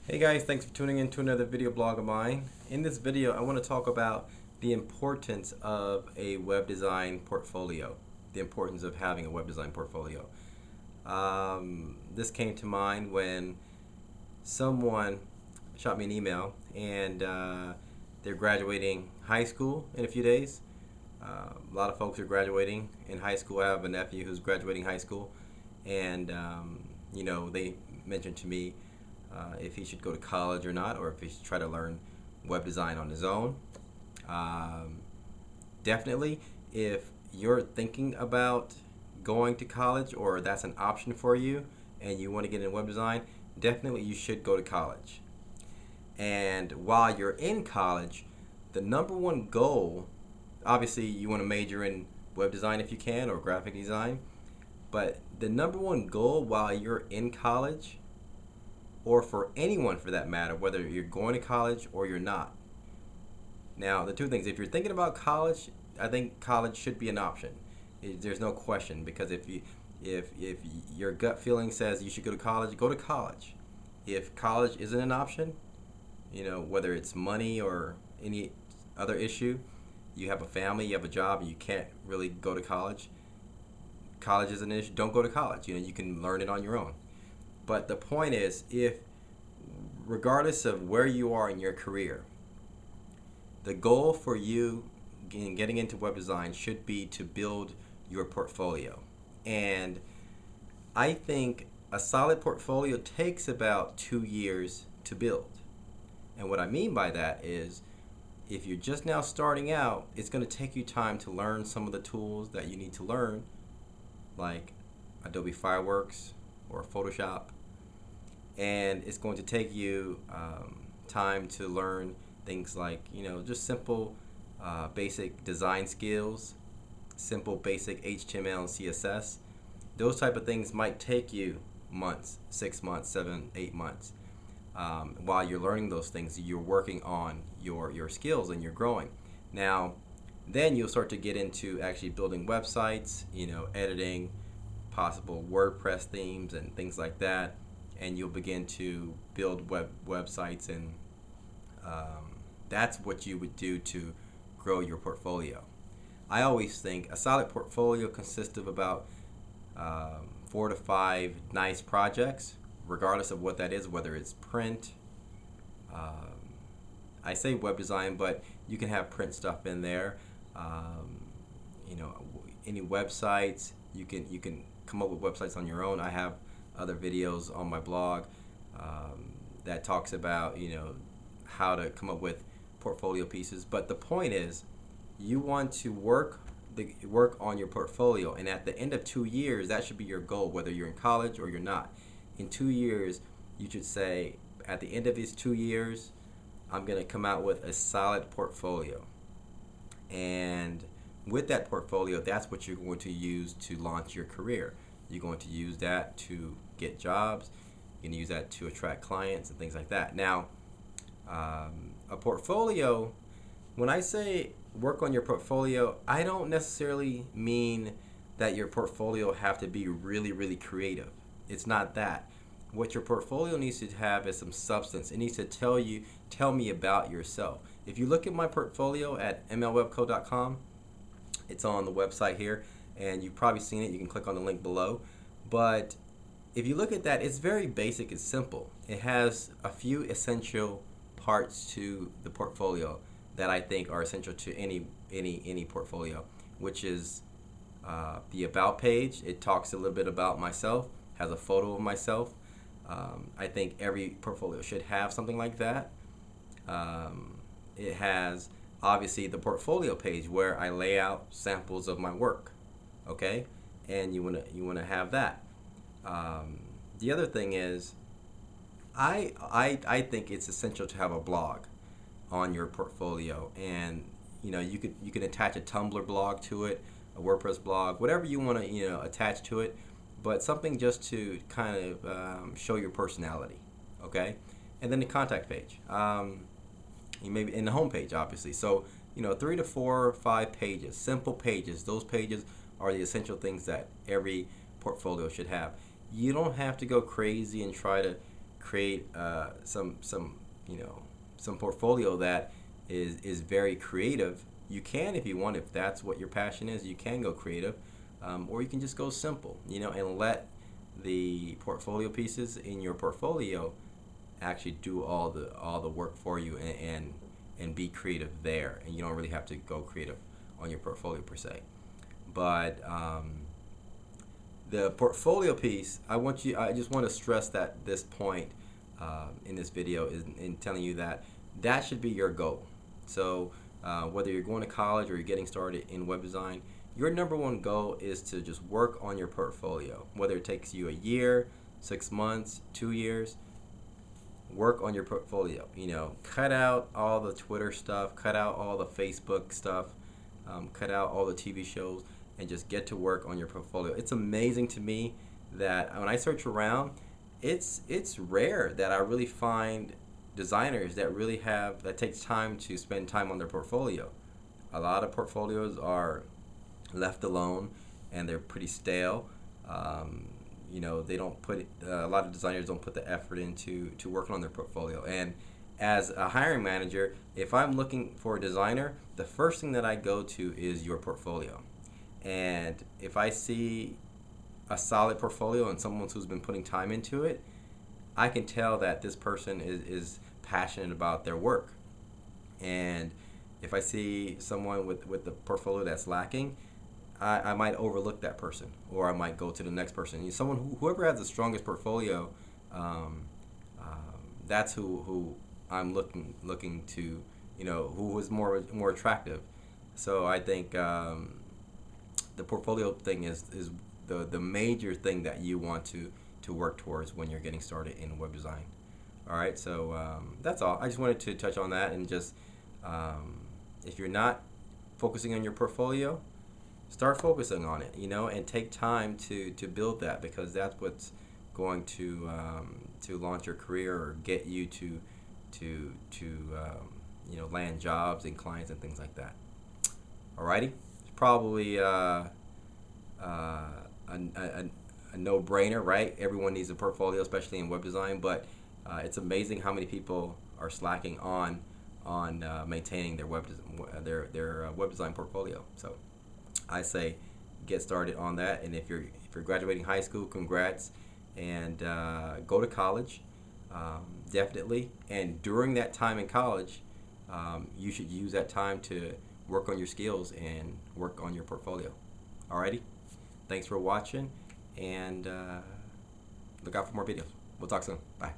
Hey guys, thanks for tuning in to another video blog of mine. In this video, I want to talk about the importance of a web design portfolio, the importance of having a web design portfolio. This came to mind when someone shot me an email and they're graduating high school in a few days. A lot of folks are graduating in high school. I have a nephew who's graduating high school, and they mentioned to me if he should go to college or not, or if he should try to learn web design on his own. Um, Definitely, if you're thinking about going to college or that's an option for you and you want to get in web design, definitely you should go to college. And while you're in college, the number one goal, obviously, you want to major in web design if you can or graphic design, but the number one goal while you're in college, or for anyone for that matter, whether you're going to college or you're not. Now, the two things, if you're thinking about college, I think college should be an option. There's no question, because if your gut feeling says you should go to college. If college isn't an option, whether it's money or any other issue, you have a family, you have a job, and you can't really go to college. College is an issue. Don't go to college. You can learn it on your own. But the point is, if regardless of where you are in your career, the goal for you in getting into web design should be to build your portfolio. And I think a solid portfolio takes about 2 years to build. And what I mean by that is, if you're just now starting out, it's going to take you time to learn some of the tools that you need to learn, like Adobe Fireworks or Photoshop. And it's going to take you time to learn things like, just simple basic design skills, simple basic HTML and CSS. Those type of things might take you months, 6 months, 7, 8 months. While you're learning those things, you're working on your skills and you're growing. Now, then you'll start to get into actually building websites, editing possible WordPress themes and things like that, and you'll begin to build websites, and that's what you would do to grow your portfolio. I always think a solid portfolio consists of about 4 to 5 nice projects, regardless of what that is, whether it's print. I say web design, but you can have print stuff in there. You know, any websites, you can come up with websites on your own. I have other videos on my blog that talks about how to come up with portfolio pieces. But the point is, you want to work on your portfolio, and at the end of 2 years, that should be your goal, whether you're in college or you're not. In 2 years, you should say, at the end of these 2 years, I'm going to come out with a solid portfolio. And with that portfolio, that's what you're going to use to launch your career. You're going to use that to get jobs. You can use that to attract clients and things like that. Now, a portfolio, when I say work on your portfolio, I don't necessarily mean that your portfolio have to be really, really creative. It's not that. What your portfolio needs to have is some substance. It needs to tell me about yourself. If you look at my portfolio at mlwebco.com, it's on the website here, and you've probably seen it. You can click on the link below. But if you look at that, it's very basic. It's simple. It has a few essential parts to the portfolio that I think are essential to any portfolio, which is the About page. It talks a little bit about myself, has a photo of myself. I think every portfolio should have something like that. It has obviously the portfolio page where I lay out samples of my work, okay? And you wanna have that. The other thing is, I think it's essential to have a blog on your portfolio, and you can attach a Tumblr blog to it, a WordPress blog, whatever you want to attach to it, but something just to kind of show your personality, okay? And then the contact page, you maybe in the home page, obviously. So 3 to 4 or 5 pages, simple pages. Those pages are the essential things that every portfolio should have. You don't have to go crazy and try to create some some portfolio that is very creative. You can, if you want, if that's what your passion is, you can go creative, or you can just go simple, and let the portfolio pieces in your portfolio actually do all the work for you, and be creative there, and you don't really have to go creative on your portfolio per se. But the portfolio piece, I just want to stress that this point in this video is in telling you that should be your goal. So whether you're going to college or you're getting started in web design, your number one goal is to just work on your portfolio. Whether it takes you a year, 6 months, 2 years, work on your portfolio. Cut out all the Twitter stuff, cut out all the Facebook stuff, cut out all the TV shows, and just get to work on your portfolio. It's amazing to me that when I search around, it's rare that I really find designers that takes time to spend time on their portfolio. A lot of portfolios are left alone, and they're pretty stale. They don't put a lot of designers don't put the effort into working on their portfolio. And as a hiring manager, if I'm looking for a designer, the first thing that I go to is your portfolio. And if I see a solid portfolio and someone who's been putting time into it, I can tell that this person is passionate about their work. And if I see someone with the portfolio that's lacking, I might overlook that person, or I might go to the next person. Whoever has the strongest portfolio, that's who I'm looking to, who is more attractive. So I think the portfolio thing is the major thing that you want to work towards when you're getting started in web design. All right, so that's all. I just wanted to touch on that, and just if you're not focusing on your portfolio, start focusing on it, and take time to build that, because that's what's going to launch your career or get you to land jobs and clients and things like that. Alrighty, it's probably a no-brainer, right? Everyone needs a portfolio, especially in web design, but it's amazing how many people are slacking on maintaining their web design portfolio. So I say get started on that, and if you're graduating high school, congrats, and go to college, definitely. And during that time in college, you should use that time to work on your skills and work on your portfolio. Alrighty, thanks for watching, and look out for more videos. We'll talk soon. Bye.